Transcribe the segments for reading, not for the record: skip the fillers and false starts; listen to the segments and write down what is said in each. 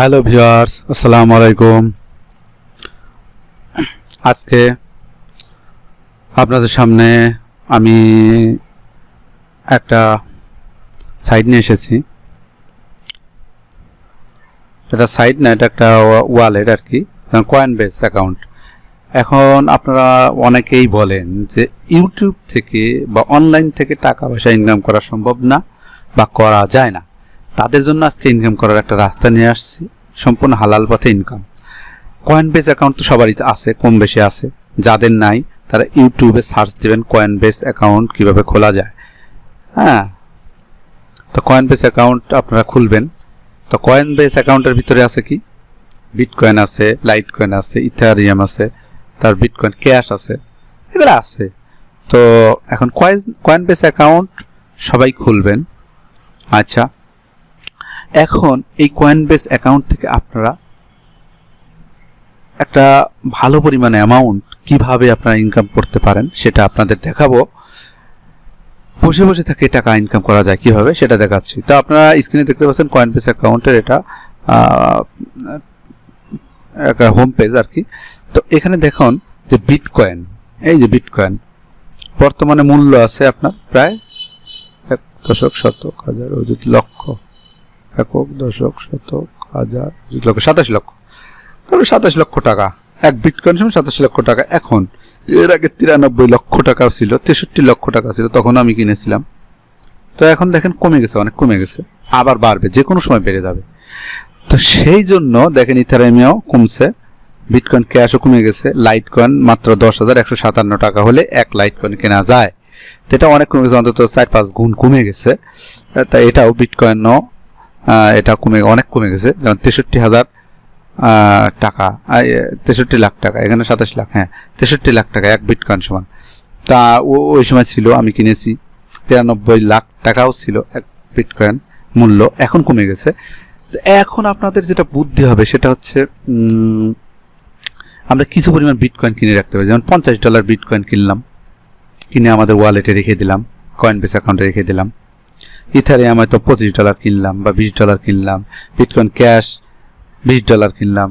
Hello viewers, আসসালামু আলাইকুম। আজকে আপনাদের সামনে আমি একটা সাইট নিয়ে এসেছি। এটা সাইট না, এটা একটা ওয়ালেট আর কি, কয়েনবেস অ্যাকাউন্ট। এখন আপনারা অনেকেই বলেন যে ইউটিউব থেকে বা অনলাইন থেকে টাকা পয়সা ইনকাম করা সম্ভব না বা করা যায় না। তাদের জন্য আজকে ইনকাম করার একটা রাস্তা নিয়ে আসছি, সম্পূর্ণ হালাল পথে ইনকাম। কয়েনবেস অ্যাকাউন্ট তো সবারই আছে, কম বেশি আছে। যাদের নাই তারা ইউটিউবে সার্চ দেবেন কয়েনবেস অ্যাকাউন্ট কিভাবে খোলা যায়। হ্যাঁ, তো কয়েনবেস অ্যাকাউন্ট আপনারা খুলবেন। তো কয়েনবেস অ্যাকাউন্টের ভিতরে আছে কি, বিটকয়েন আছে, লাইট কয়েন আছে, ইথারিয়াম আছে, তার বিটকয়েন ক্যাশ আছে, এগুলো আছে। তো এখন কয়েনবেস অ্যাকাউন্ট সবাই খুলবেন। আচ্ছা, এখন এই কয়েনবেস অ্যাকাউন্ট থেকে আপনারা একটা ভালো পরিমাণে অ্যামাউন্ট কিভাবে আপনারা ইনকাম করতে পারেন সেটা আপনাদের দেখাবো। বসে বসে থেকে টাকা ইনকাম করা যায় কিভাবে সেটা দেখাচ্ছি। তো আপনারা স্ক্রিনে দেখতে পাচ্ছেন কয়েনবেস অ্যাকাউন্টের এটা একটা হোম পেজ আর কি। তো এখানে দেখুন যে বিটকয়েন, এই যে বিটকয়েন বর্তমানে মূল্য আছে আপনার প্রায় 1 দশক শতক হাজার অযুত লক্ষ, 1 দশক শতক হাজার অযুত লক্ষ, 27 লক্ষ। তবে 27 লক্ষ টাকা এক বিটকয়েন সময় 27 লক্ষ টাকা। এখন এর আগে 93 লক্ষ টাকাও ছিল, 63 লক্ষ টাকা ছিল, তখন আমি কিনেছিলাম। তো এখন দেখেন কমে গেছে, অনেক কমে গেছে, আবার বাড়বে, যে কোনো সময় বেড়ে যাবে। তো সেই জন্য দেখেন ইথারিয়ামও কমছে, বিটকয়েন ক্যাশও কমে গেছে, লাইট কয়েন মাত্র 10,157 টাকা হলে এক লাইট কয়েন কেনা যায়। তো এটা অনেক কমে গেছে, অন্তত 4-5 গুণ কমে গেছে। তাই এটাও বিটকয়েনও এটা অনেক কমে গেছে। যেমন 63,000 টাকা, 63 লাখ টাকা, এখানে 27 লাখ, হ্যাঁ 63 লাখ টাকা এক বিটকয়েন সমান। তা ওই সময় ছিল, আমি কিনেছি 93 লাখ টাকাও ছিল এক বিটকয়েন মূল্য, এখন কমে গেছে। তো এখন আপনাদের যেটা বুদ্ধি হবে সেটা হচ্ছে আমরা কিছু পরিমাণ বিটকয়েন কিনে রাখতে পারি। যেমন $50 বিটকয়েন কিনলাম, কিনে আমাদের ওয়ালেটে রেখে দিলাম, কয়েনবেস অ্যাকাউন্টে রেখে দিলাম। ইথারিয়াম হয়তো $25 কিনলাম বা $20 কিনলাম, বিটকয়েন ক্যাশ $20 কিনলাম,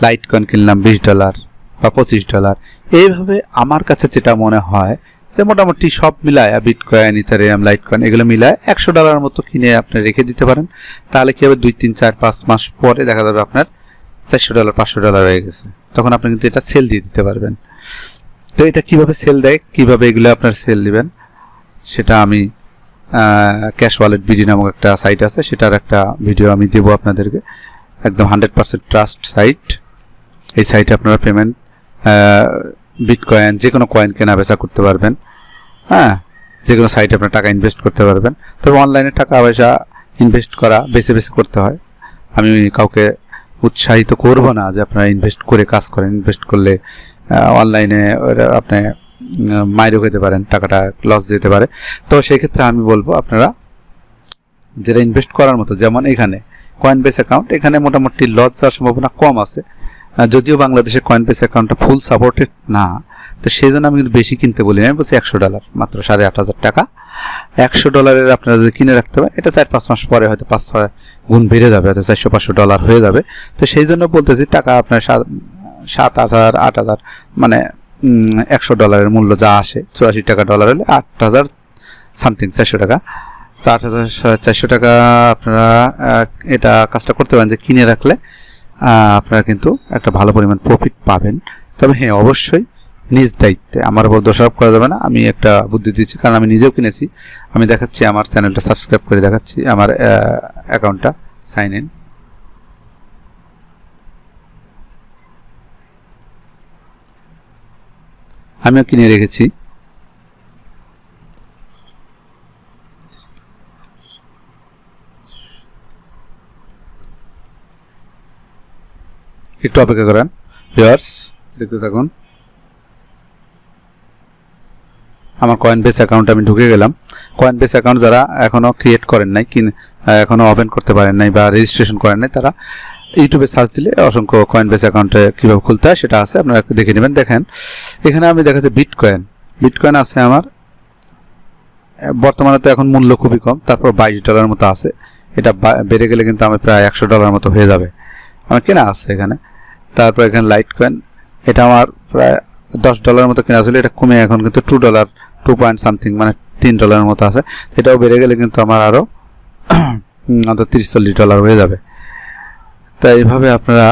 লাইট কয়েন কিনলাম $20 বা $25। এইভাবে আমার কাছে যেটা মনে হয় যে মোটামুটি সব মিলায় বিটকয়েন, ইথারিয়াম, লাইট কয়েন এগুলো মিলায় $100 মতো কিনে আপনি রেখে দিতে পারেন। তাহলে কি হবে, 2, 3, 4, 5 মাস পরে দেখা যাবে আপনার $400, $500 হয়ে গেছে। তখন আপনি কিন্তু এটা সেল দিয়ে দিতে পারবেন। তো এটা কিভাবে সেল দেয়, কিভাবে এগুলো আপনার সেল দিবেন সেটা আমি ক্যাশ ওয়ালেট বিডি নামক একটা সাইট আছে, সেটার একটা ভিডিও আমি দেবো আপনাদেরকে। একদম 100% ট্রাস্ট সাইট। এই সাইটে আপনারা পেমেন্ট, বিটকয়েন যে কোনো কয়েন কেনা বেচা করতে পারবেন। হ্যাঁ, যে কোনো সাইটে আপনার টাকা ইনভেস্ট করতে পারবেন। তবে অনলাইনে টাকা পয়সা ইনভেস্ট করা বেছে বেছে করতে হয়। আমি কাউকে উৎসাহিত করব না যে আপনারা ইনভেস্ট করে কাজ করেন। ইনভেস্ট করলে অনলাইনে আপনি মাইরও খেতে পারেন, টাকাটা লস যেতে পারে। তো সেই ক্ষেত্রে আমি বলবো আপনারা যেটা ইনভেস্ট করার মতো, যেমন এখানে কয়েনবেস অ্যাকাউন্ট, এখানে মোটামুটি লস যাওয়ার সম্ভাবনা কম আছে। যদিও বাংলাদেশে কয়েনবেস অ্যাকাউন্টটা ফুল সাপোর্টেড না, তো সেই জন্য আমি কিন্তু বেশি কিনতে বলি না, আমি বলছি $100, মাত্র 8,500 টাকা। $100 আপনারা যদি কিনে রাখতে পারেন, এটা 4-5 মাস পরে হয়তো 5-6 গুণ বেড়ে যাবে, হয়তো $400-500 হয়ে যাবে। তো সেই জন্য বলতেছি টাকা আপনার 7,000, 8,000, মানে $100 মূল্য যা আসে, $84 টাকা ডলার হলে 8,000 সামথিং, 400 টাকা। তো 8,400 টাকা আপনারা এটা কাজটা করতে পারেন যে কিনে রাখলে আপনারা কিন্তু একটা ভালো পরিমাণ প্রফিট পাবেন। তবে হ্যাঁ, অবশ্যই নিজ দায়িত্বে, আমার উপর দোষারোপ করা যাবে না। আমি একটা বুদ্ধি দিচ্ছি, কারণ আমি নিজেও কিনেছি। আমি দেখাচ্ছি, আমার চ্যানেলটা সাবস্ক্রাইব করে দেখাচ্ছি, আমার অ্যাকাউন্টটা সাইন ইন। আমিও কিনে রেখেছি। একটু অপেক্ষা করেন ভিউয়ার্স, দেখতে থাকুন। আমার কয়েনবেস অ্যাকাউন্ট আমি ঢুকে গেলাম। কয়েনবেস অ্যাকাউন্ট যারা এখনও ক্রিয়েট করেন নাই, এখনও ওপেন করতে পারেন নাই বা রেজিস্ট্রেশন করেন নাই, তারা ইউটিউবে সার্চ দিলে অসংখ্য কয়েনবেস অ্যাকাউন্টে কীভাবে খুলতে হয় সেটা আছে, আপনারা দেখে নেবেন। দেখেন এখানে আমি দেখাচ্ছি বিটকয়েন আছে আমার বর্তমানে, তো এখন মূল্য খুবই কম, তারপর $22 মতো আছে। এটা বেড়ে গেলে কিন্তু আমার প্রায় $100 মতো হয়ে যাবে। আমার কেনা আছে এখানে। তারপর এখানে লাইট কয়েন, এটা আমার প্রায় $10 মতো কেনা ছিল, এটা কমে এখন কিন্তু $2 2 পয়েন্ট সামথিং মানে $3 মতো আছে। এটাও বেড়ে গেলে কিন্তু আমার আরও $30-40 হয়ে যাবে। তাই এইভাবে আপনারা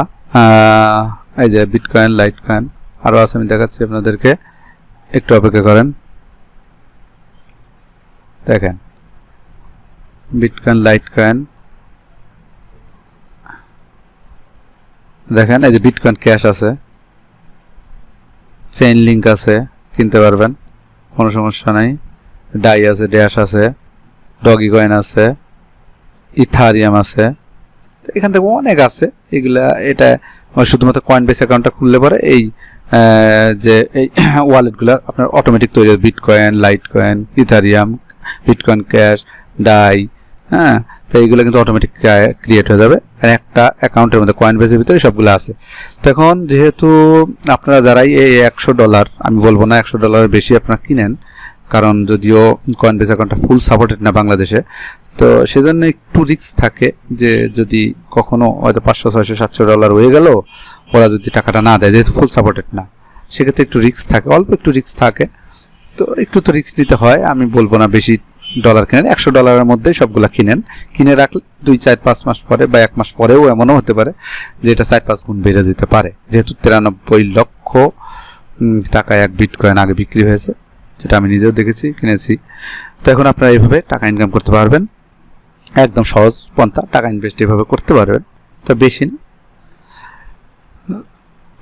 এই যে বিটকয়েন, লাইট কয়েন আরও আছে, আমি দেখাচ্ছি আপনাদেরকে, একটু অপেক্ষা করেন। দেখেন বিটকয়েন, লাইট কয়েন, দেখেন এই যে বিটকয়েন ক্যাশ আছে, চেইন লিঙ্ক আছে, কিনতে পারবেন, কোনো সমস্যা নাই। ডাই আছে, ড্যাশ আছে, ডগি কয়েন আছে, ইথারিয়াম আছে, এখান থেকে অনেক আছে এগুলা। এটা শুধুমাত্র কয়েনবেস অ্যাকাউন্টটা খুললে পরে এই যে এই ওয়ালেটগুলো আপনার অটোমেটিক তৈরি হবে, bitcoin, litecoin, ethereum, bitcoin cash, Dai, হ্যাঁ। তো এইগুলো কিন্তু অটোমেটিক ক্রিয়েট হয়ে যাবে, একটা অ্যাকাউন্টের মধ্যে কয়েনবেসের ভিতরে সবগুলো আছে। তো এখন যেহেতু আপনারা যারাই এই $100, আমি বলবো না $100 বেশি আপনারা কিনেন, কারণ যদিও কয়েনবেস অ্যাকাউন্টটা ফুল সাপোর্টেড না বাংলাদেশে, তো সেজন্য একটু রিস্ক থাকে যে যদি কখনো হয়তো $500, $600, $700 হয়ে গেল, ওরা যদি টাকাটা না দেয়, যেহেতু ফুল সাপোর্টেড না, সেক্ষেত্রে একটু রিস্ক থাকে, অল্প একটু রিস্ক থাকে। তো একটু তো রিস্ক নিতে হয়, আমি বলবো না বেশি ডলার কিনেন, $100 মধ্যেই সবগুলো কিনেন, কিনে রাখলে 2-4-5 মাস পরে বা 1 মাস পরেও এমনও হতে পারে যে এটা 4-5 গুণ বেড়ে যেতে পারে, যেহেতু 93 লক্ষ টাকায় এক বিটকয়েন আগে বিক্রি হয়েছে, যেটা আমি নিজেও দেখেছি, কিনেছি। তো এখন আপনারা এইভাবে টাকা ইনকাম করতে পারবেন, একদম সহজ পন্থা, টাকা ইনভেস্ট এভাবে করতে পারবেন, তো বেশি না।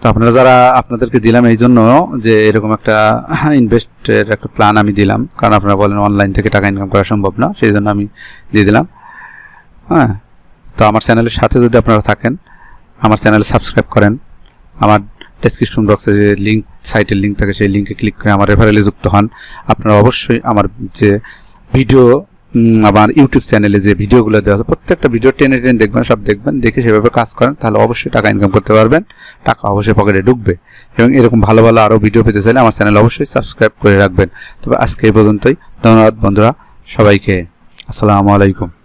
তো আপনারা যারা, আপনাদেরকে দিলাম এই জন্য যে এরকম একটা ইনভেস্টের একটা প্ল্যান আমি দিলাম, কারণ আপনারা বলেন অনলাইন থেকে টাকা ইনকাম করা সম্ভব না, সেই জন্য আমি দিয়ে দিলাম। হ্যাঁ, তো আমার চ্যানেলের সাথে যদি আপনারা থাকেন, আমার চ্যানেলে সাবস্ক্রাইব করেন, আমার ডেসক্রিপশন বক্সে যে লিঙ্ক, সাইটের লিঙ্ক থাকে, সেই লিঙ্কে ক্লিক করে আমার রেফারেলে যুক্ত হন। আপনারা অবশ্যই আমার যে ভিডিও, আমার ইউটিউব চ্যানেলে যে ভিডিওগুলো দেওয়া আছে, প্রত্যেকটা ভিডিও টেনে দেখবেন, সব দেখবেন, দেখে সেভাবে কাজ করেন, তাহলে অবশ্যই টাকা ইনকাম করতে পারবেন, টাকা অবশ্যই পকেটে ঢুকবে। এবং এরকম ভালো ভালো আরও ভিডিও পেতে চাইলে আমার চ্যানেল অবশ্যই সাবস্ক্রাইব করে রাখবেন। তবে আজকে এই পর্যন্তই, ধন্যবাদ বন্ধুরা সবাইকে, আসসালামু আলাইকুম।